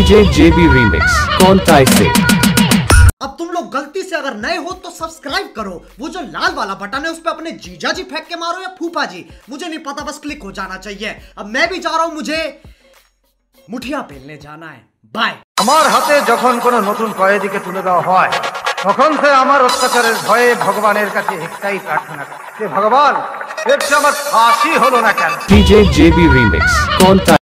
DJ जेबी remix कौन ताई से। अब तुम लोग गलती से अगर नए हो तो सब्सक्राइब करो, वो जो लाल वाला बटन है उस पे अपने जीजा जी फेंक के मारो या फूफा जी, मुझे नहीं पता, बस क्लिक हो जाना चाहिए। अब मैं भी जा रहा हूं, मुझे मुठिया पेलने जाना है। बाय। আমার হাতে যখন কোনো নতুন কয়েদিকে তুলে দেওয়া হয় তখন সে আমার অত্যাচারের ভয়ে ভগবানের কাছে একটাই প্রার্থনা করে যে ভগবান এর চেয়ে আমার ফাঁসি হলো না কেন। डीजे जेबी रीमिक्स कौन ताई।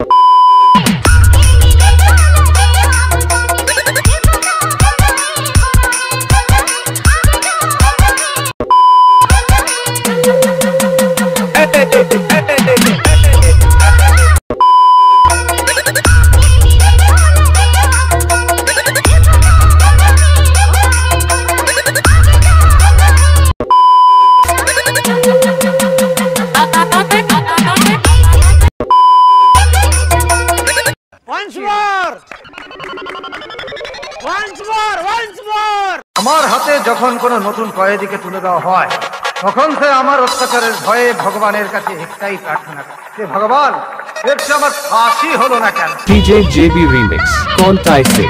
আমার হাতে যখন কোনো নতুন কয়েদিকে তুলে দেওয়া হয় তখন সে আমার অত্যাচারের ভয়ে ভগবানের কাছে একটাই প্রার্থনা করে যে ভগবান এর চেয়ে আমার ফাঁসি হলো না কেন। डीजे जेबी रीमिक्स कौन ताई से।